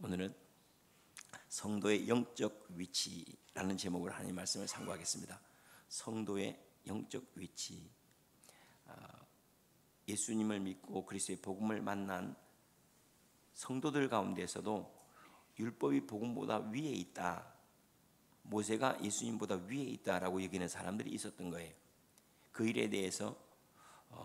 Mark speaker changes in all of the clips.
Speaker 1: 오늘은 성도의 영적 위치라는 제목으로 하나님 말씀을 상고하겠습니다. 성도의 영적 위치. 예수님을 믿고 그리스도의 복음을 만난 성도들 가운데서도 율법이 복음보다 위에 있다, 모세가 예수님보다 위에 있다라고 여기는 사람들이 있었던 거예요. 그 일에 대해서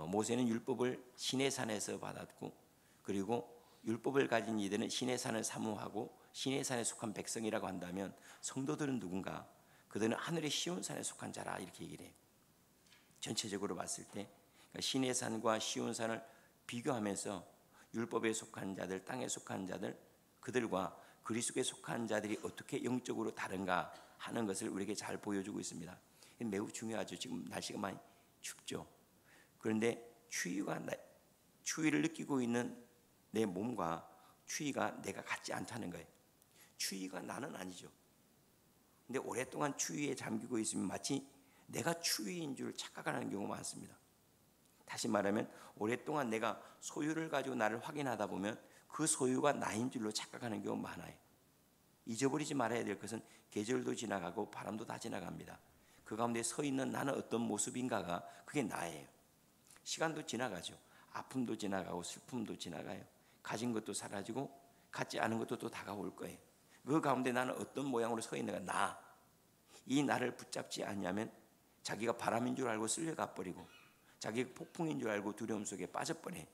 Speaker 1: 모세는 율법을 시내산에서 받았고, 그리고 율법을 가진 이들은 시내산을 사모하고 시내산에 속한 백성이라고 한다면, 성도들은 누군가? 그들은 하늘의 시온산에 속한 자라, 이렇게 얘기를 해요. 전체적으로 봤을 때 시내산과 시온산을 비교하면서 율법에 속한 자들, 땅에 속한 자들, 그들과 그리스도에 속한 자들이 어떻게 영적으로 다른가 하는 것을 우리에게 잘 보여주고 있습니다. 매우 중요하죠. 지금 날씨가 많이 춥죠. 그런데 추위를 느끼고 있는 내 몸과 추위가 내가 같지 않다는 거예요. 추위가 나는 아니죠. 근데 오랫동안 추위에 잠기고 있으면 마치 내가 추위인 줄 착각하는 경우가 많습니다. 다시 말하면 오랫동안 내가 소유를 가지고 나를 확인하다 보면 그 소유가 나인 줄로 착각하는 경우가 많아요. 잊어버리지 말아야 될 것은 계절도 지나가고 바람도 다 지나갑니다. 그 가운데 서 있는 나는 어떤 모습인가가 그게 나예요. 시간도 지나가죠. 아픔도 지나가고 슬픔도 지나가요. 가진 것도 사라지고 갖지 않은 것도 또 다가올 거예요. 그 가운데 나는 어떤 모양으로 서 있는가, 나. 이 나를 붙잡지 않냐면 자기가 바람인 줄 알고 쓸려가 버리고, 자기가 폭풍인 줄 알고 두려움 속에 빠져버려요.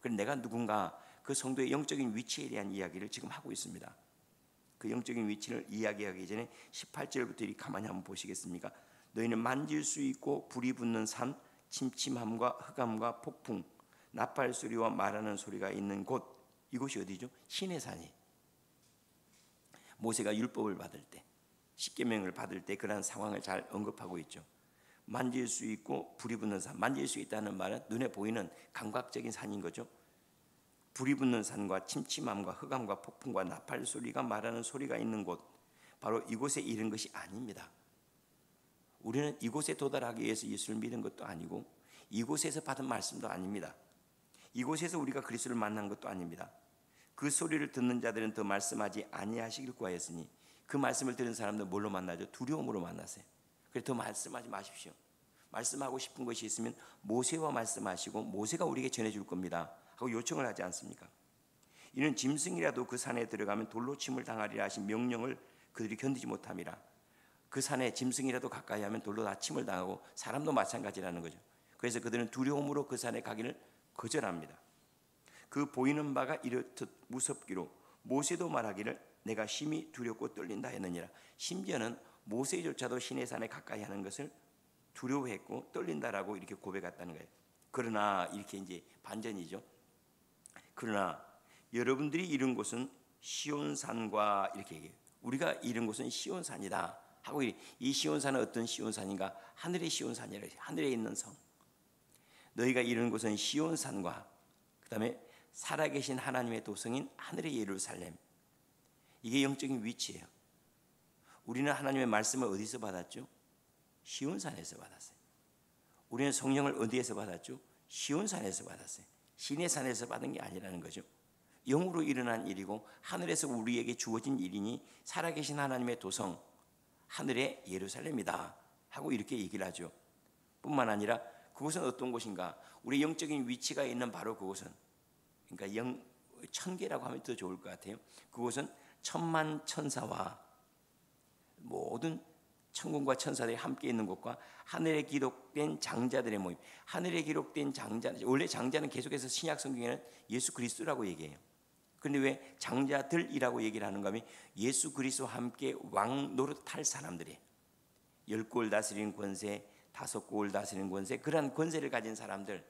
Speaker 1: 그래서 내가 누군가, 그 성도의 영적인 위치에 대한 이야기를 지금 하고 있습니다. 그 영적인 위치를 이야기하기 전에 18절부터 이렇게 가만히 한번 보시겠습니까? 너희는 만질 수 있고 불이 붙는 산, 침침함과 흑암과 폭풍, 나팔 소리와 말하는 소리가 있는 곳. 이곳이 어디죠? 시내산이. 모세가 율법을 받을 때, 십계명을 받을 때 그러한 상황을 잘 언급하고 있죠. 만질 수 있고 불이 붙는 산. 만질 수 있다는 말은 눈에 보이는 감각적인 산인 거죠. 불이 붙는 산과 침침함과 흑암과 폭풍과 나팔 소리가 말하는 소리가 있는 곳, 바로 이곳에 이른 것이 아닙니다. 우리는 이곳에 도달하기 위해서 예수를 믿은 것도 아니고, 이곳에서 받은 말씀도 아닙니다. 이곳에서 우리가 그리스도를 만난 것도 아닙니다. 그 소리를 듣는 자들은 더 말씀하지 아니하시길 구하였으니, 그 말씀을 들은 사람들 뭘로 만나죠? 두려움으로 만나세요. 그래서 더 말씀하지 마십시오. 말씀하고 싶은 것이 있으면 모세와 말씀하시고 모세가 우리에게 전해줄 겁니다 하고 요청을 하지 않습니까? 이는 짐승이라도 그 산에 들어가면 돌로 침을 당하리라 하신 명령을 그들이 견디지 못함이라. 그 산에 짐승이라도 가까이 하면 돌로 다 침을 당하고, 사람도 마찬가지라는 거죠. 그래서 그들은 두려움으로 그 산에 가기를 거절합니다. 그 보이는 바가 이렇듯 무섭기로 모세도 말하기를 내가 심히 두렵고 떨린다 했느니라. 심지어는 모세조차도 시내산에 가까이 하는 것을 두려워했고 떨린다라고 이렇게 고백했다는 거예요. 그러나 이렇게 이제 반전이죠. 그러나 여러분들이 이른 곳은 시온산과, 이렇게 얘기해요. 우리가 이른 곳은 시온산이다 하고, 이 시온산은 어떤 시온산인가? 하늘의 시온산이라 해요. 하늘에 있는 성. 너희가 이른 곳은 시온산과, 그 다음에 살아계신 하나님의 도성인 하늘의 예루살렘. 이게 영적인 위치예요. 우리는 하나님의 말씀을 어디서 받았죠? 시온산에서 받았어요. 우리는 성령을 어디에서 받았죠? 시온산에서 받았어요. 시내산에서 받은 게 아니라는 거죠. 영으로 일어난 일이고 하늘에서 우리에게 주어진 일이니 살아계신 하나님의 도성, 하늘의 예루살렘이다 하고 이렇게 얘기를 하죠. 뿐만 아니라 그곳은 어떤 곳인가? 우리 영적인 위치가 있는 바로 그곳은, 그러니까 천계라고 하면 더 좋을 것 같아요. 그곳은 천만 천사와 모든 천군과 천사들이 함께 있는 곳과 하늘에 기록된 장자들의 모임. 하늘에 기록된 장자, 원래 장자는 계속해서 신약 성경에는 예수 그리스도라고 얘기해요. 그런데 왜 장자들이라고 얘기를 하는가 하면, 예수 그리스도와 함께 왕 노릇할 사람들이 10골 다스리는 권세, 5골 다스리는 권세, 그러한 권세를 가진 사람들,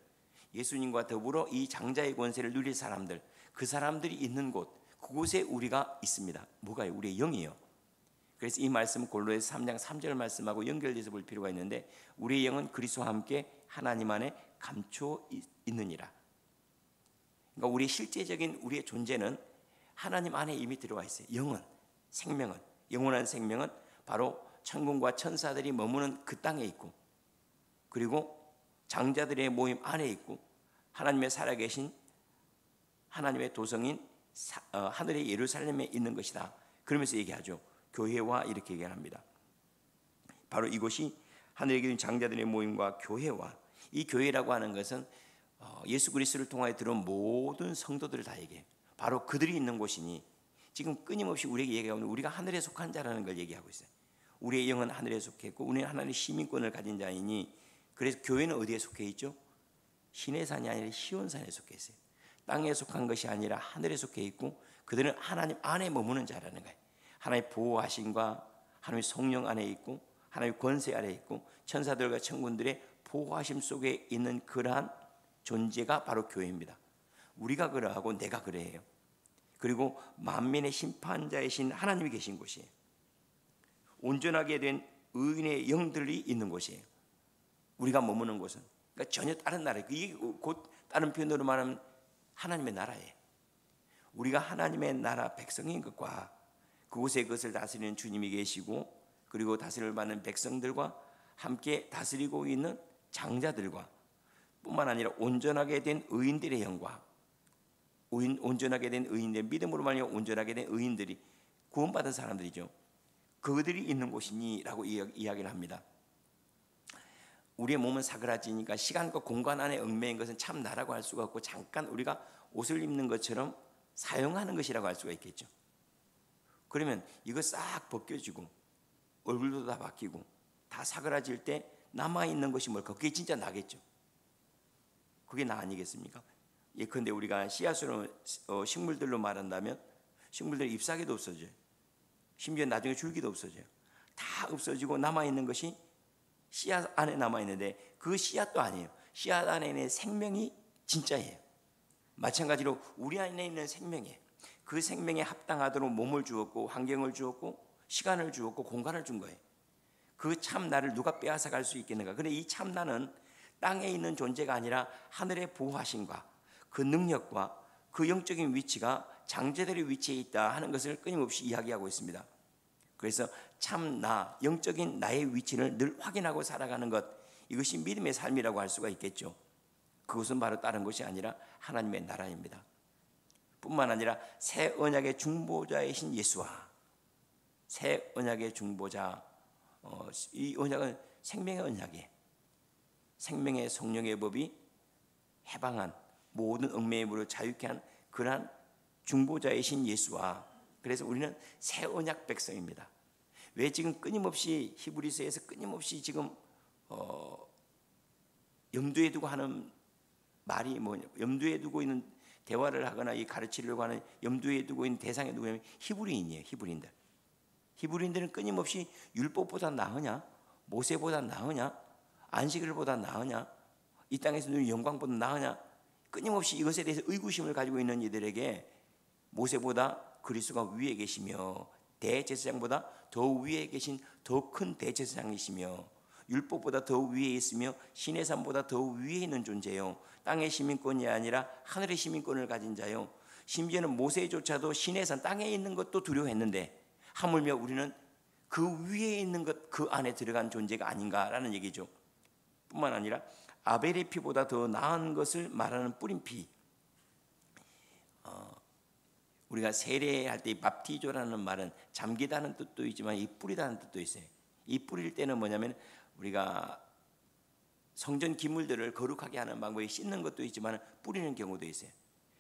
Speaker 1: 예수님과 더불어 이 장자의 권세를 누릴 사람들, 그 사람들이 있는 곳, 그곳에 우리가 있습니다. 뭐가요? 우리의 영이에요. 그래서 이 말씀은 골로새서 3장 3절 말씀하고 연결돼서 볼 필요가 있는데, 우리의 영은 그리스도와 함께 하나님 안에 감춰 있느니라. 그러니까 우리 실제적인 우리의 존재는 하나님 안에 이미 들어와 있어요. 영은, 생명은, 영원한 생명은 바로 천군과 천사들이 머무는 그 땅에 있고, 그리고 장자들의 모임 안에 있고, 하나님의 살아계신 하나님의 도성인 하늘의 예루살렘에 있는 것이다. 그러면서 얘기하죠. 교회와 이렇게 얘기합니다. 바로 이곳이 하늘에 계신 장자들의 모임과 교회와, 이 교회라고 하는 것은 예수 그리스도를 통하여 들어온 모든 성도들을 다 얘기해요. 바로 그들이 있는 곳이니, 지금 끊임없이 우리에게 얘기하고 있는, 우리가 하늘에 속한 자라는 걸 얘기하고 있어요. 우리의 영은 하늘에 속했고 우리는 하나님의 시민권을 가진 자이니, 그래서 교회는 어디에 속해 있죠? 신의 산이 아니라 시온산에 속해 있어요. 땅에 속한 것이 아니라 하늘에 속해 있고, 그들은 하나님 안에 머무는 자라는 거예요. 하나님의 보호하심과 하나님의 성령 안에 있고 하나님의 권세 아래 있고 천사들과 천군들의 보호하심 속에 있는 그러한 존재가 바로 교회입니다. 우리가 그러하고 내가 그래요. 그리고 만민의 심판자이신 하나님이 계신 곳이에요. 온전하게 된 의인의 영들이 있는 곳이에요. 우리가 머무는 곳은, 그러니까 전혀 다른 나라예요. 이게 곧 다른 표현으로 말하면 하나님의 나라예요. 우리가 하나님의 나라 백성인 것과 그곳에 그것을 다스리는 주님이 계시고, 그리고 다스림을 받는 백성들과 함께 다스리고 있는 장자들과 뿐만 아니라 온전하게 된 의인들의 영과, 온전하게 된 의인들, 믿음으로 말미암아 온전하게 된 의인들이 구원받은 사람들이죠. 그들이 있는 곳이니라고 이야기를 합니다. 우리의 몸은 사그라지니까 시간과 공간 안에 얽매인 것은 참 나라고 할 수가 없고, 잠깐 우리가 옷을 입는 것처럼 사용하는 것이라고 할 수가 있겠죠. 그러면 이거 싹 벗겨지고 얼굴도 다 바뀌고 다 사그라질 때 남아있는 것이 뭘까? 그게 진짜 나겠죠. 그게 나 아니겠습니까? 예컨대 우리가 씨앗으로 식물들로 말한다면 식물들 잎사귀도 없어져요. 심지어 나중에 줄기도 없어져요. 다 없어지고 남아있는 것이 씨앗 안에 남아있는데, 그 씨앗도 아니에요. 씨앗 안에 있는 생명이 진짜예요. 마찬가지로 우리 안에 있는 생명이에요. 그 생명에 합당하도록 몸을 주었고 환경을 주었고 시간을 주었고 공간을 준 거예요. 그 참나를 누가 빼앗아갈 수 있겠는가? 그런데 이 참나는 땅에 있는 존재가 아니라 하늘의 보호하심과 그 능력과 그 영적인 위치가 장자들의 위치에 있다 하는 것을 끊임없이 이야기하고 있습니다. 그래서 참나, 영적인 나의 위치를 늘 확인하고 살아가는 것, 이것이 믿음의 삶이라고 할 수가 있겠죠. 그것은 바로 다른 것이 아니라 하나님의 나라입니다. 뿐만 아니라 새 언약의 중보자이신 예수와, 새 언약의 중보자, 이 언약은 생명의 언약이에요. 생명의 성령의 법이 해방한 모든 얽매임으로 자유케 한 그러한 중보자이신 예수와, 그래서 우리는 새 언약 백성입니다. 왜 지금 끊임없이 히브리서에서 끊임없이 지금 염두에 두고 하는 말이 뭐냐? 염두에 두고 있는 대화를 하거나 이 가르치려고 하는 염두에 두고 있는 대상이 누구냐면 히브리인이에요. 히브리인들. 히브리인들은 끊임없이 율법보다 나으냐, 모세보다 나으냐, 안식일보다 나으냐, 이 땅에서 누리는 영광보다 나으냐, 끊임없이 이것에 대해서 의구심을 가지고 있는 이들에게 모세보다 그리스도가 위에 계시며 대제사장보다 더 위에 계신 더 큰 대제사장이시며 율법보다 더 위에 있으며 신의 산보다 더 위에 있는 존재요, 땅의 시민권이 아니라 하늘의 시민권을 가진 자요, 심지어는 모세조차도 신의 산 땅에 있는 것도 두려워했는데 하물며 우리는 그 위에 있는 것, 그 안에 들어간 존재가 아닌가라는 얘기죠. 뿐만 아니라 아벨의 피보다 더 나은 것을 말하는 뿌린 피, 우리가 세례할 때 밥티조라는 말은 잠기다는 뜻도 있지만 이 뿌리다는 뜻도 있어요. 이 뿌릴 때는 뭐냐면 우리가 성전 기물들을 거룩하게 하는 방법이 씻는 것도 있지만 뿌리는 경우도 있어요.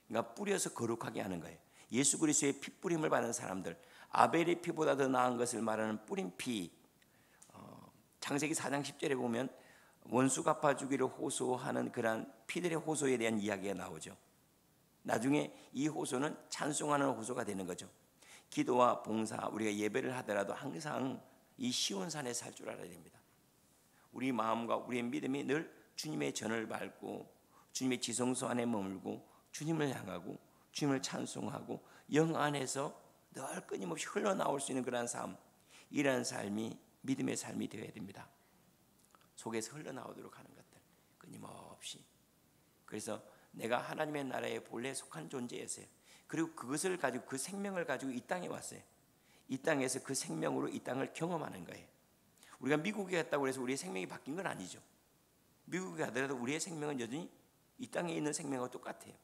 Speaker 1: 그러니까 뿌려서 거룩하게 하는 거예요. 예수 그리스도의 피 뿌림을 받는 사람들, 아벨의 피보다 더 나은 것을 말하는 뿌린 피. 창세기 4장 10절에 보면 원수 갚아주기를 호소하는 그러한 피들의 호소에 대한 이야기가 나오죠. 나중에 이 호소는 찬송하는 호소가 되는 거죠. 기도와 봉사, 우리가 예배를 하더라도 항상 이 시온산에 살 줄 알아야 됩니다. 우리 마음과 우리의 믿음이 늘 주님의 전을 밟고 주님의 지성소 안에 머물고 주님을 향하고 주님을 찬송하고 영 안에서 늘 끊임없이 흘러나올 수 있는 그런 삶, 이러한 삶이 믿음의 삶이 되어야 됩니다. 속에서 흘러나오도록 하는 것들 끊임없이. 그래서 내가 하나님의 나라에 본래 속한 존재였어요. 그리고 그것을 가지고, 그 생명을 가지고 이 땅에 왔어요. 이 땅에서 그 생명으로 이 땅을 경험하는 거예요. 우리가 미국에 갔다고 해서 우리의 생명이 바뀐 건 아니죠. 미국에 가더라도 우리의 생명은 여전히 이 땅에 있는 생명과 똑같아요.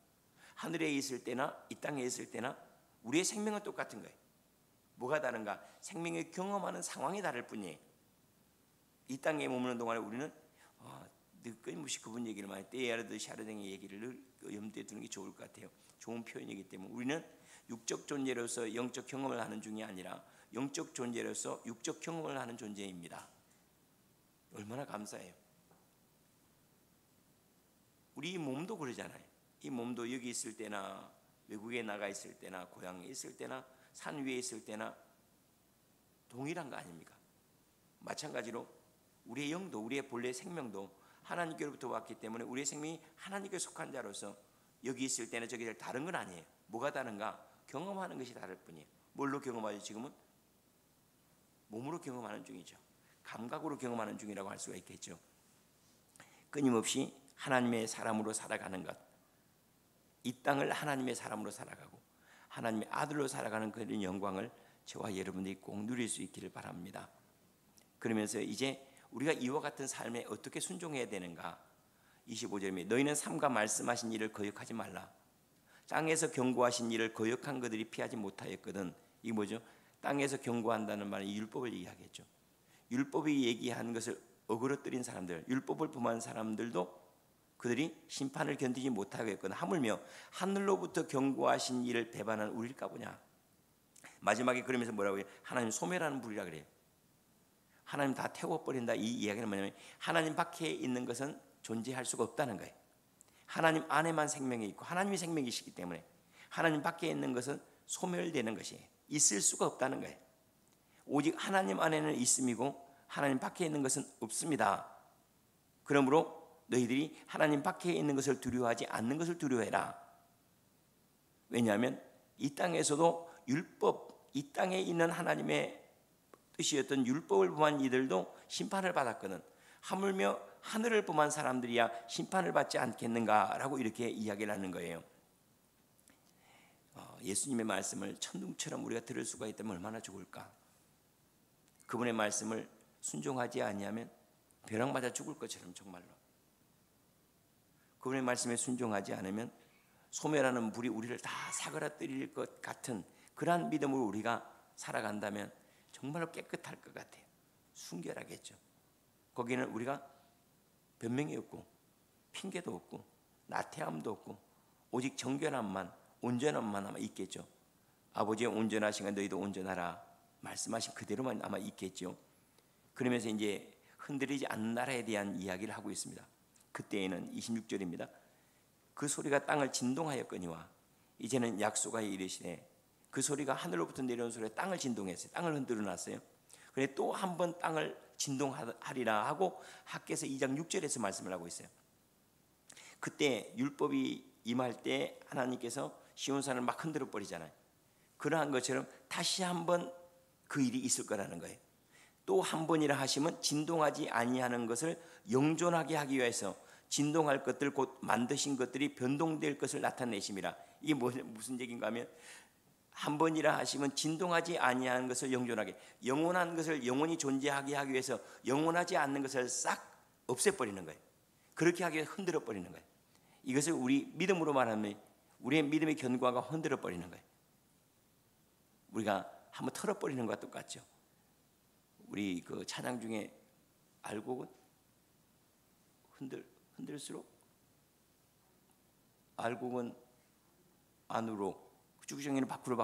Speaker 1: 하늘에 있을 때나 이 땅에 있을 때나 우리의 생명은 똑같은 거예요. 뭐가 다른가? 생명을 경험하는 상황이 다를 뿐이에요. 이 땅에 머무는 동안에 우리는 끊임없이 그분 얘기를 많이 떼야르드 샤르댕의 얘기를 염두에 두는 게 좋을 것 같아요. 좋은 표현이기 때문에 우리는 육적 존재로서 영적 경험을 하는 중이 아니라 영적 존재로서 육적 경험을 하는 존재입니다. 얼마나 감사해요. 우리 몸도 그러잖아요. 이 몸도 여기 있을 때나 외국에 나가 있을 때나 고향에 있을 때나 산 위에 있을 때나 동일한 거 아닙니까? 마찬가지로 우리의 영도 우리의 본래 생명도 하나님께로부터 왔기 때문에 우리의 생명이 하나님께 속한 자로서 여기 있을 때나 저기 다른 건 아니에요. 뭐가 다른가? 경험하는 것이 다를 뿐이에요. 뭘로 경험하죠? 지금은 몸으로 경험하는 중이죠. 감각으로 경험하는 중이라고 할 수가 있겠죠. 끊임없이 하나님의 사람으로 살아가는 것, 이 땅을 하나님의 사람으로 살아가고 하나님의 아들로 살아가는 그런 영광을 저와 여러분들이 꼭 누릴 수 있기를 바랍니다. 그러면서 이제 우리가 이와 같은 삶에 어떻게 순종해야 되는가? 25절입니다. 너희는 삼가 말씀하신 일을 거역하지 말라. 땅에서 경고하신 일을 거역한 그들이 피하지 못하였거든. 이게 뭐죠? 땅에서 경고한다는 말은 율법을 얘기하겠죠. 율법이 얘기한 것을 어그러뜨린 사람들, 율법을 범한 사람들도 그들이 심판을 견디지 못하겠거든. 하물며 하늘로부터 경고하신 일을 배반한 우리일까 보냐. 마지막에 그러면서 뭐라고 해요? 하나님 소멸하는 불이라 그래요. 하나님 다 태워버린다. 이 이야기는 뭐냐면 하나님 밖에 있는 것은 존재할 수가 없다는 거예요. 하나님 안에만 생명이 있고 하나님이 생명이시기 때문에 하나님 밖에 있는 것은 소멸되는 것이에요. 있을 수가 없다는 거예요. 오직 하나님 안에는 있음이고 하나님 밖에 있는 것은 없습니다. 그러므로 너희들이 하나님 밖에 있는 것을 두려워하지 않는 것을 두려워해라. 왜냐하면 이 땅에서도 율법, 이 땅에 있는 하나님의 뜻이었던 율법을 범한 이들도 심판을 받았거든. 하물며 하늘을 범한 사람들이야 심판을 받지 않겠는가라고 이렇게 이야기를 하는 거예요. 예수님의 말씀을 천둥처럼 우리가 들을 수가 있다면 얼마나 좋을까. 그분의 말씀을 순종하지 아니하면 벼락맞아 죽을 것처럼 정말로. 그분의 말씀에 순종하지 않으면 소멸하는 불이 우리를 다 사그라뜨릴 것 같은 그러한 믿음으로 우리가 살아간다면 정말로 깨끗할 것 같아요. 순결하겠죠. 거기는 우리가 변명이 없고 핑계도 없고 나태함도 없고 오직 정결함만 온전함만 아마 있겠죠. 아버지의 온전하신 너희도 온전하라 말씀하신 그대로만 아마 있겠죠. 그러면서 이제 흔들리지 않는 나라에 대한 이야기를 하고 있습니다. 그때에는 26절입니다. 그 소리가 땅을 진동하였거니와 이제는 약속하여 이르시되 그 소리가 하늘로부터 내려온 소리가 땅을 진동했어요. 땅을 흔들어 놨어요. 그래 또 한 번 땅을 진동하리라 하고 학개서 2장 6절에서 말씀을 하고 있어요. 그때 율법이 임할 때 하나님께서 시온산을 막 흔들어 버리잖아요. 그러한 것처럼 다시 한 번 그 일이 있을 거라는 거예요. 또 한 번이라 하시면 진동하지 아니하는 것을 영존하게 하기 위해서 진동할 것들 곧 만드신 것들이 변동될 것을 나타내심이라. 이게 무슨 얘기인가 하면 한 번이라 하시면 진동하지 아니하는 것을 영존하게, 영원한 것을 영원히 존재하게 하기 위해서 영원하지 않는 것을 싹 없애버리는 거예요. 그렇게 하기 위해서 흔들어버리는 거예요. 이것을 우리 믿음으로 말하면 우리의 믿음의 견고함과 흔들어버리는 거예요. 우리가 한번 털어버리는 것과 똑같죠. 우리 그 찬양 중에 알곡은 흔들수록 알곡은 안으로 쭉쭉이는 밖으로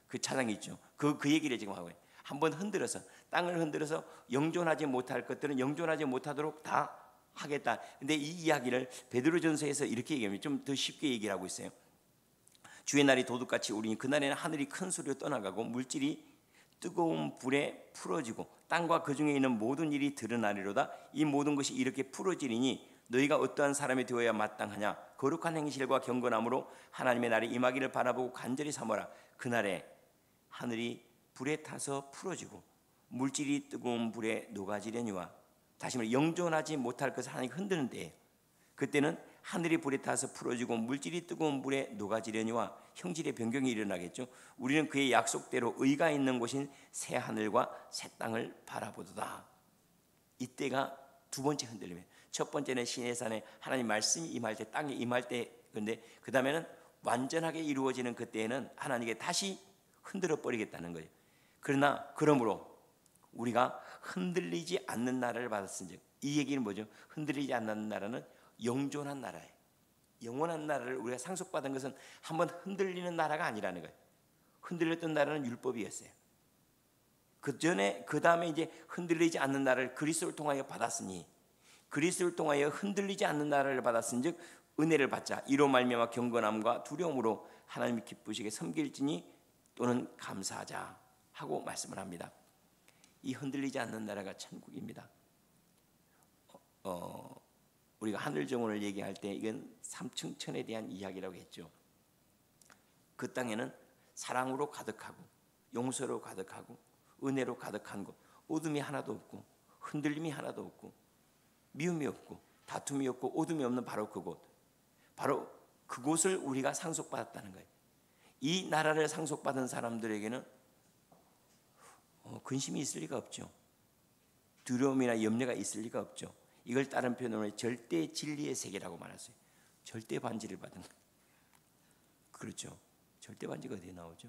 Speaker 1: 그 찬양이 있죠. 그 얘기를 지금 하고 있어요. 한번 흔들어서 땅을 흔들어서 영존하지 못할 것들은 영존하지 못하도록 다 하겠다. 근데 이 이야기를 베드로전서에서 이렇게 얘기하면 좀 더 쉽게 얘기를 하고 있어요. 주의 날이 도둑같이 오리니 그날에는 하늘이 큰 소리로 떠나가고 물질이 뜨거운 불에 풀어지고 땅과 그 중에 있는 모든 일이 드러나리로다. 이 모든 것이 이렇게 풀어지리니 너희가 어떠한 사람이 되어야 마땅하냐. 거룩한 행실과 경건함으로 하나님의 날이 임하기를 바라보고 간절히 삼아라. 그날에 하늘이 불에 타서 풀어지고 물질이 뜨거운 불에 녹아지려니와. 다시 말해 영존하지 못할 것을 하나님이 흔드는 때예요. 그때는 하늘이 불에 타서 풀어지고 물질이 뜨거운 불에 녹아지려니와 형질의 변경이 일어나겠죠. 우리는 그의 약속대로 의가 있는 곳인 새 하늘과 새 땅을 바라보도다. 이때가 두 번째 흔들림이에요. 첫 번째는 시내산에 하나님 말씀이 임할 때, 땅에 임할 때, 그런데 그 다음에는 완전하게 이루어지는 그때에는 하나님께 다시 흔들어 버리겠다는 거예요. 그러므로 우리가 흔들리지 않는 나라를 받았은즉, 이 얘기는 뭐죠? 흔들리지 않는 나라는 영존한 나라예요. 영원한 나라를 우리가 상속받은 것은 한번 흔들리는 나라가 아니라는 거예요. 흔들렸던 나라는 율법이었어요. 그 다음에 이제 흔들리지 않는 나라를 그리스도를 통하여 받았으니, 그리스도를 통하여 흔들리지 않는 나라를 받았은즉 은혜를 받자. 이로 말미암아 경건함과 두려움으로 하나님이 기쁘시게 섬길지니 또는 감사하자 하고 말씀을 합니다. 이 흔들리지 않는 나라가 천국입니다. 우리가 하늘 정원을 얘기할 때 이건 삼층천에 대한 이야기라고 했죠. 그 땅에는 사랑으로 가득하고 용서로 가득하고 은혜로 가득한 곳, 어둠이 하나도 없고 흔들림이 하나도 없고 미움이 없고 다툼이 없고 어둠이 없는 바로 그곳, 바로 그곳을 우리가 상속받았다는 거예요. 이 나라를 상속받은 사람들에게는 근심이 있을 리가 없죠. 두려움이나 염려가 있을 리가 없죠. 이걸 다른 표현으로 절대 진리의 세계라고 말했어요. 절대 반지를 받은 거예요. 그렇죠. 절대 반지가 어디에 나오죠?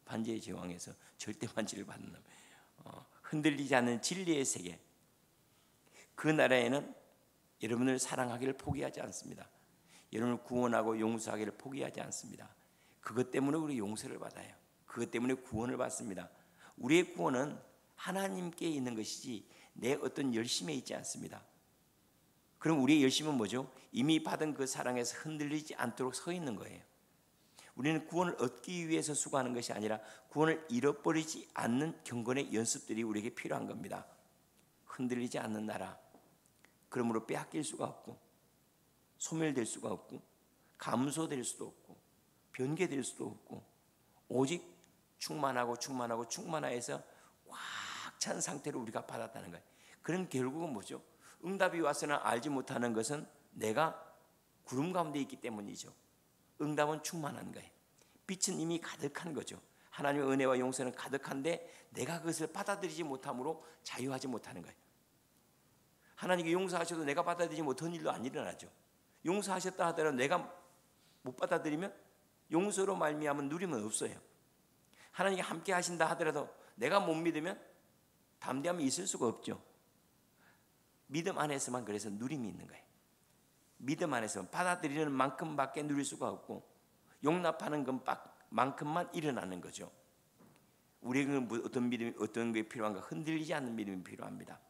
Speaker 1: 반지의 제왕에서 절대 반지를 받는 흔들리지 않는 진리의 세계. 그 나라에는 여러분을 사랑하기를 포기하지 않습니다. 여러분을 구원하고 용서하기를 포기하지 않습니다. 그것 때문에 우리 용서를 받아요. 그것 때문에 구원을 받습니다. 우리의 구원은 하나님께 있는 것이지 내 어떤 열심에 있지 않습니다. 그럼 우리의 열심은 뭐죠? 이미 받은 그 사랑에서 흔들리지 않도록 서 있는 거예요. 우리는 구원을 얻기 위해서 수고하는 것이 아니라 구원을 잃어버리지 않는 경건의 연습들이 우리에게 필요한 겁니다. 흔들리지 않는 나라, 그러므로 빼앗길 수가 없고 소멸될 수가 없고 감소될 수도 없고 변개될 수도 없고 오직 충만하여서 꽉 찬 상태로 우리가 받았다는 거예요. 그럼 결국은 뭐죠? 응답이 왔으나 알지 못하는 것은 내가 구름 가운데 있기 때문이죠. 응답은 충만한 거예요. 빛은 이미 가득한 거죠. 하나님의 은혜와 용서는 가득한데 내가 그것을 받아들이지 못함으로 자유하지 못하는 거예요. 하나님께 용서하셔도 내가 받아들이지 못한 일도 안 일어나죠. 용서하셨다 하더라도 내가 못 받아들이면 용서로 말미암은 누림은 없어요. 하나님께 함께 하신다 하더라도 내가 못 믿으면 담대함이 있을 수가 없죠. 믿음 안에서만 그래서 누림이 있는 거예요. 믿음 안에서 받아들이는 만큼밖에 누릴 수가 없고 용납하는 것만큼만 일어나는 거죠. 우리에게는 어떤 믿음이 어떤 게 필요한가? 흔들리지 않는 믿음이 필요합니다.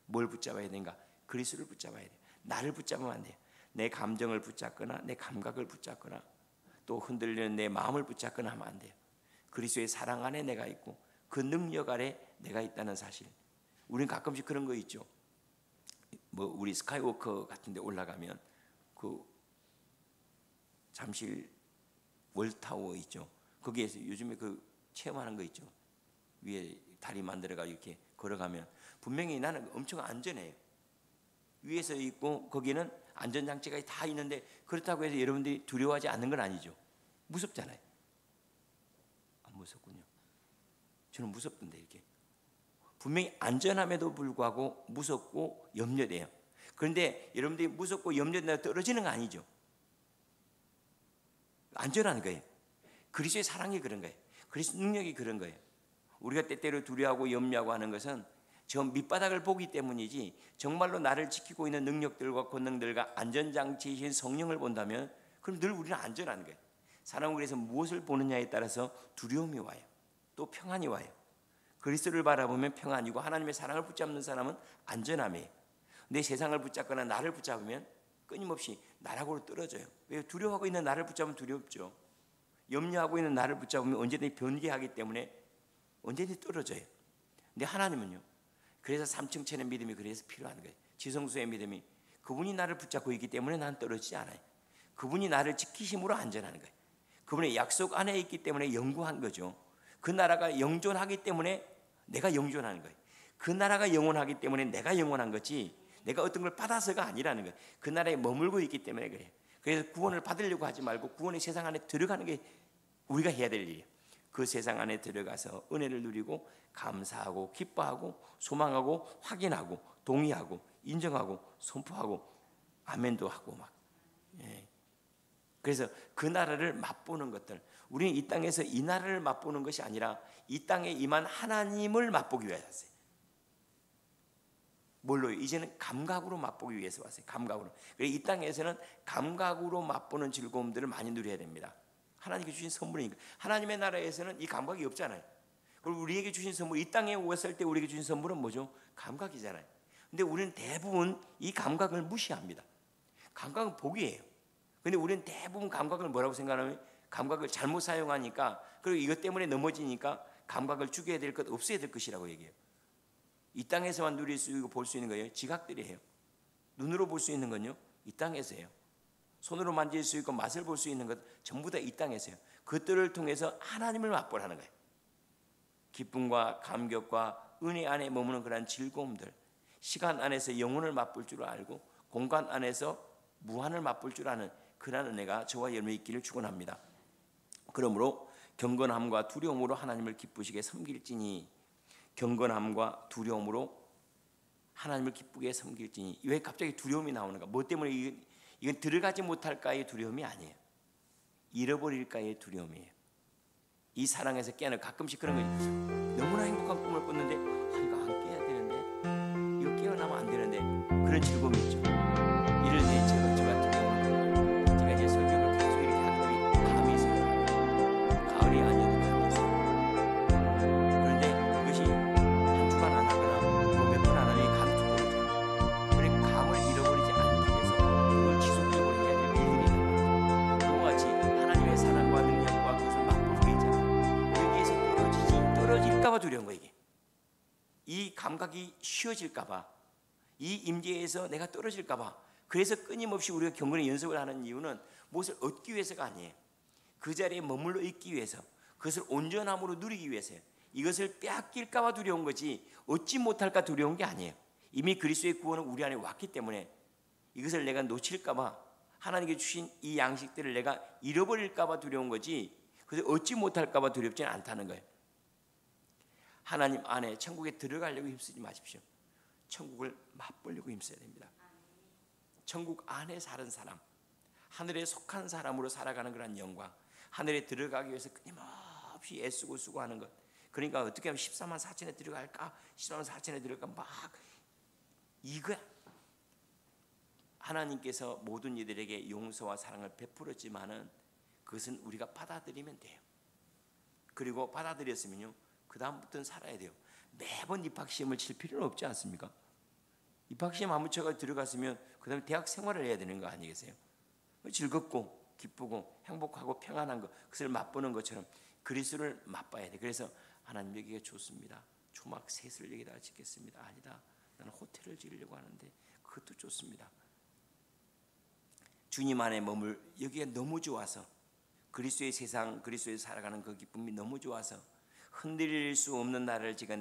Speaker 1: 뭘 붙잡아야 되는가? 그리스도를 붙잡아야 돼요. 나를 붙잡으면 안 돼요. 내 감정을 붙잡거나 내 감각을 붙잡거나 또 흔들리는 내 마음을 붙잡거나 하면 안 돼요. 그리스도의 사랑 안에 내가 있고 그 능력 아래 내가 있다는 사실. 우리는 가끔씩 그런 거 있죠. 우리 스카이워커 같은 데 올라가면 그 잠실 월타워 있죠. 거기에서 요즘에 그 체험하는 거 있죠. 위에 다리 만들어가 이렇게 걸어가면 분명히 나는 엄청 안전해요. 위에서 있고 거기는 안전장치가 다 있는데 그렇다고 해서 여러분들이 두려워하지 않는 건 아니죠. 무섭잖아요. 안 무섭군요. 저는 무섭던데 이렇게. 분명히 안전함에도 불구하고 무섭고 염려돼요. 그런데 여러분들이 무섭고 염려된다고 떨어지는 거 아니죠. 안전한 거예요. 그리스도의 사랑이 그런 거예요. 그리스도 능력이 그런 거예요. 우리가 때때로 두려워하고 염려하고 하는 것은 저 밑바닥을 보기 때문이지 정말로 나를 지키고 있는 능력들과 권능들과 안전장치이신 성령을 본다면 그럼 늘 우리는 안전한 거예요. 사람은 그래서 무엇을 보느냐에 따라서 두려움이 와요. 또 평안이 와요. 그리스도를 바라보면 평안이고 하나님의 사랑을 붙잡는 사람은 안전함이에요. 내 세상을 붙잡거나 나를 붙잡으면 끊임없이 나락으로 떨어져요. 왜? 두려워하고 있는 나를 붙잡으면 두렵죠. 염려하고 있는 나를 붙잡으면 언제든지 변개하기 때문에 언제든지 떨어져요. 근데 하나님은요. 그래서 삼층천의 믿음이 그래서 필요한 거예요. 지성수의 믿음이 그분이 나를 붙잡고 있기 때문에 난 떨어지지 않아요. 그분이 나를 지키심으로 안전한 거예요. 그분의 약속 안에 있기 때문에 영구한 거죠. 그 나라가 영존하기 때문에 내가 영존하는 거예요. 그 나라가 영원하기 때문에 내가 영원한 거지 내가 어떤 걸 받아서가 아니라는 거예요. 그 나라에 머물고 있기 때문에 그래요. 그래서 구원을 받으려고 하지 말고 구원의 세상 안에 들어가는 게 우리가 해야 될 일이에요. 그 세상 안에 들어가서 은혜를 누리고 감사하고 기뻐하고 소망하고 확인하고 동의하고 인정하고 선포하고 아멘도 하고 막 그래서 그 나라를 맛보는 것들, 우리는 이 땅에서 이 나라를 맛보는 것이 아니라 이 땅에 임한 하나님을 맛보기 위해서 왔어요. 뭘로요? 이제는 감각으로 맛보기 위해서 왔어요. 감각으로. 그래서 이 땅에서는 감각으로 맛보는 즐거움들을 많이 누려야 됩니다. 하나님께 주신 선물이니까. 하나님의 나라에서는 이 감각이 없잖아요. 그리고 우리에게 주신 선물, 이 땅에 왔을 때 우리에게 주신 선물은 뭐죠? 감각이잖아요. 근데 우리는 대부분 이 감각을 무시합니다. 감각은 복이에요. 근데 우리는 대부분 감각을 뭐라고 생각하면 감각을 잘못 사용하니까, 그리고 이것 때문에 넘어지니까 감각을 죽여야 될 것, 없애야 될 것이라고 얘기해요. 이 땅에서만 누릴 수 있고 볼 수 있는 거예요. 지각들이에요. 눈으로 볼 수 있는 건요, 이 땅에서예요. 손으로 만질 수 있고 맛을 볼 수 있는 것 전부 다 이 땅에서요. 그것들을 통해서 하나님을 맛보라는 거예요. 기쁨과 감격과 은혜 안에 머무는 그런 즐거움들, 시간 안에서 영혼을 맛볼 줄 알고 공간 안에서 무한을 맛볼 줄 아는 그런 은혜가 저와 여러분이 있기를 축원합니다. 그러므로 경건함과 두려움으로 하나님을 기쁘시게 섬길지니, 경건함과 두려움으로 하나님을 기쁘게 섬길지니. 왜 갑자기 두려움이 나오는가? 뭐 때문에? 이건 들어가지 못할까의 두려움이 아니에요. 잃어버릴까의 두려움이에요. 이 사랑에서 깨는, 가끔씩 그런 거죠. 너무나 행복한 꿈을 꿨는데 이거 안 깨야 되는데, 이거 깨어나면 안 되는데, 그런 즐거움이 있죠. 이럴 때 저 같은 경우는 제가 이제 설교를 계속 이렇게 하는 게 감이 있어요. 가을이 아니어도 감이 있어요. 그런데 이것이 한 주간 안 하거나 몇 번 안 하면 감이 쭉 떨어져요. 그러니까 감을 잃어버리지 않기 위해서 그걸 지속적으로 해야 될 일들이 있는 거죠. 그와 같이 하나님의 사랑과 능력과 그것을 맛볼 수 있잖아요. 여기에서 떨어질까 봐 두려운 거예요. 이 감각이 쉬어질까 봐, 이 임재에서 내가 떨어질까 봐. 그래서 끊임없이 우리가 경건의 연습을 하는 이유는 무엇을 얻기 위해서가 아니에요. 그 자리에 머물러 있기 위해서, 그것을 온전함으로 누리기 위해서요. 이것을 빼앗길까 봐 두려운 거지 얻지 못할까 두려운 게 아니에요. 이미 그리스도의 구원은 우리 안에 왔기 때문에 이것을 내가 놓칠까 봐, 하나님께 주신 이 양식들을 내가 잃어버릴까 봐 두려운 거지, 그래서 얻지 못할까 봐 두렵지는 않다는 거예요. 하나님 안에 천국에 들어가려고 힘쓰지 마십시오. 천국을 맛보려고 힘써야 됩니다. 천국 안에 사는 사람, 하늘에 속한 사람으로 살아가는 그런 영광, 하늘에 들어가기 위해서 끊임없이 애쓰고 수고하는 것. 그러니까 어떻게 하면 14만 4천에 들어갈까, 14만 4천에 들어갈까, 막 이거야. 하나님께서 모든 이들에게 용서와 사랑을 베풀었지만은 그것은 우리가 받아들이면 돼요. 그리고 받아들였으면요, 그 다음부터는 살아야 돼요. 매번 입학시험을 칠 필요는 없지 않습니까? 입학시험 한 문제가 들어갔으면 그 다음에 대학 생활을 해야 되는 거 아니겠어요? 즐겁고 기쁘고 행복하고 평안한 것, 그것을 맛보는 것처럼 그리스도를 맛봐야 돼. 그래서 하나님 여기가 좋습니다. 초막 셋을 여기다가 짓겠습니다. 아니다, 나는 호텔을 지으려고 하는데 그것도 좋습니다. 주님 안에 머물, 여기가 너무 좋아서, 그리스도의 세상, 그리스도에서 살아가는 그 기쁨이 너무 좋아서 흔들릴 수 없는 나라를 지금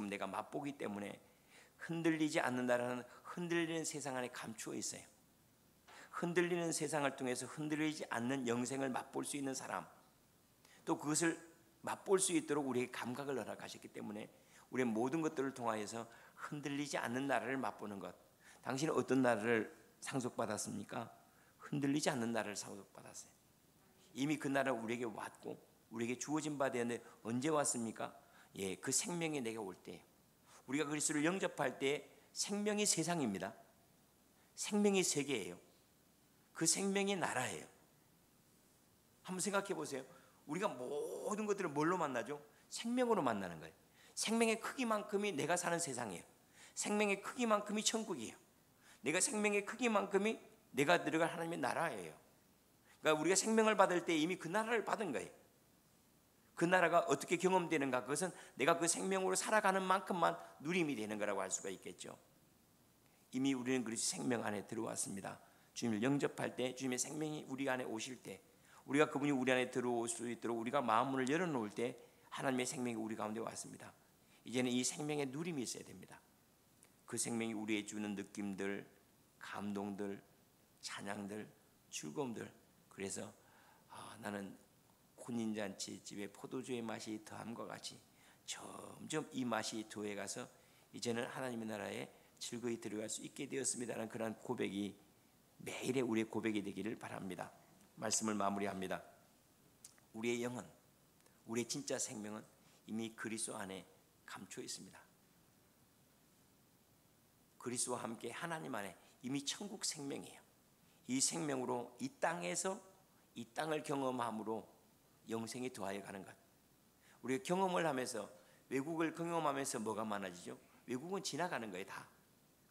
Speaker 1: 내가 맛보기 때문에, 흔들리지 않는 나라는 흔들리는 세상 안에 감추어 있어요. 흔들리는 세상을 통해서 흔들리지 않는 영생을 맛볼 수 있는 사람, 또 그것을 맛볼 수 있도록 우리에게 감각을 허락하셨기 때문에 우리의 모든 것들을 통하여서 흔들리지 않는 나라를 맛보는 것. 당신은 어떤 나라를 상속받았습니까? 흔들리지 않는 나라를 상속받았어요. 이미 그 나라가 우리에게 왔고 우리에게 주어진 바 되었는데 언제 왔습니까? 예, 그 생명이 내게 올 때예요. 우리가 그리스도를 영접할 때 생명이 세상입니다. 생명이 세계예요. 그 생명이 나라예요. 한번 생각해 보세요. 우리가 모든 것들을 뭘로 만나죠? 생명으로 만나는 거예요. 생명의 크기만큼이 내가 사는 세상이에요. 생명의 크기만큼이 천국이에요. 내가 생명의 크기만큼이 내가 들어갈 하나님의 나라예요. 그러니까 우리가 생명을 받을 때 이미 그 나라를 받은 거예요. 그 나라가 어떻게 경험되는가? 그것은 내가 그 생명으로 살아가는 만큼만 누림이 되는 거라고 할 수가 있겠죠. 이미 우리는 그리스도 생명 안에 들어왔습니다. 주님을 영접할 때, 주님의 생명이 우리 안에 오실 때, 우리가 그분이 우리 안에 들어올 수 있도록 우리가 마음문을 열어놓을 때 하나님의 생명이 우리 가운데 왔습니다. 이제는 이 생명의 누림이 있어야 됩니다. 그 생명이 우리에게 주는 느낌들, 감동들, 찬양들, 즐거움들. 그래서 나는 혼인잔치 집에 포도주의 맛이 더함과 같이 점점 이 맛이 더해가서 이제는 하나님의 나라에 즐거이 들어갈 수 있게 되었습니다라는 그런 고백이 매일의 우리의 고백이 되기를 바랍니다. 말씀을 마무리합니다. 우리의 영은, 우리의 진짜 생명은 이미 그리스도 안에 감추어 있습니다. 그리스도와 함께 하나님 안에 이미 천국 생명이에요. 이 생명으로 이 땅에서 이 땅을 경험함으로 영생이 더하여 가는 것. 우리가 경험을 하면서, 외국을 경험하면서 뭐가 많아지죠? 외국은 지나가는 거예요, 다.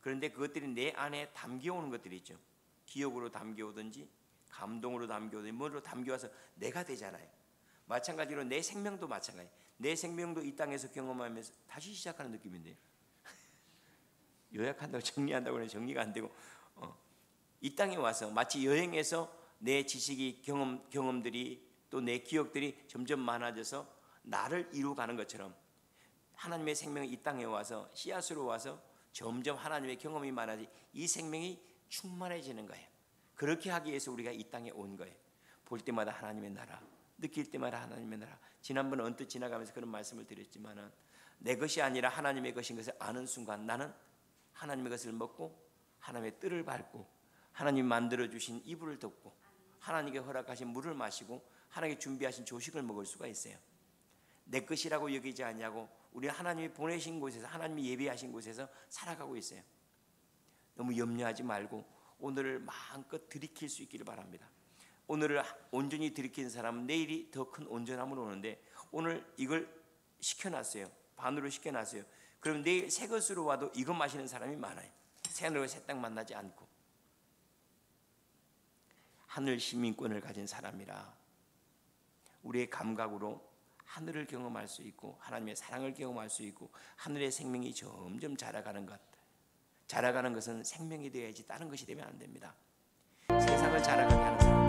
Speaker 1: 그런데 그것들이 내 안에 담겨오는 것들이 있죠. 기억으로 담겨오든지 감동으로 담겨오든지 뭐로 담겨와서 내가 되잖아요. 마찬가지로 내 생명도 마찬가지예요. 내 생명도 이 땅에서 경험하면서 다시 시작하는 느낌인데요. 요약한다고 정리한다고 해서 정리가 안 되고, 이 땅에 와서 마치 여행에서 내 지식이 경험들이 또 내 기억들이 점점 많아져서 나를 이루어가는 것처럼 하나님의 생명이 이 땅에 와서 씨앗으로 와서 점점 하나님의 경험이 많아지 이 생명이 충만해지는 거예요. 그렇게 하기 위해서 우리가 이 땅에 온 거예요. 볼 때마다 하나님의 나라, 느낄 때마다 하나님의 나라. 지난번에 언뜻 지나가면서 그런 말씀을 드렸지만은 내 것이 아니라 하나님의 것인 것을 아는 순간 나는 하나님의 것을 먹고 하나님의 뜰을 밟고 하나님 만들어 주신 이불을 덮고 하나님께 허락하신 물을 마시고 하나님께 준비하신 조식을 먹을 수가 있어요. 내 것이라고 여기지 않냐고 우리 하나님이 보내신 곳에서, 하나님이 예비하신 곳에서 살아가고 있어요. 너무 염려하지 말고 오늘을 마음껏 들이킬 수 있기를 바랍니다. 오늘을 온전히 들이키는 사람은 내일이 더 큰 온전함으로 오는데 오늘 이걸 시켜놨어요. 반으로 시켜놨어요. 그럼 내일 새 것으로 와도 이거 마시는 사람이 많아요. 새 하늘과 새 땅 만나지 않고. 하늘 시민권을 가진 사람이라 우리의 감각으로 하늘을 경험할 수 있고 하나님의 사랑을 경험할 수 있고 하늘의 생명이 점점 자라가는 것. 자라가는 것은 생명이 되어야지 다른 것이 되면 안 됩니다. 세상을 자라가게 하는 사람,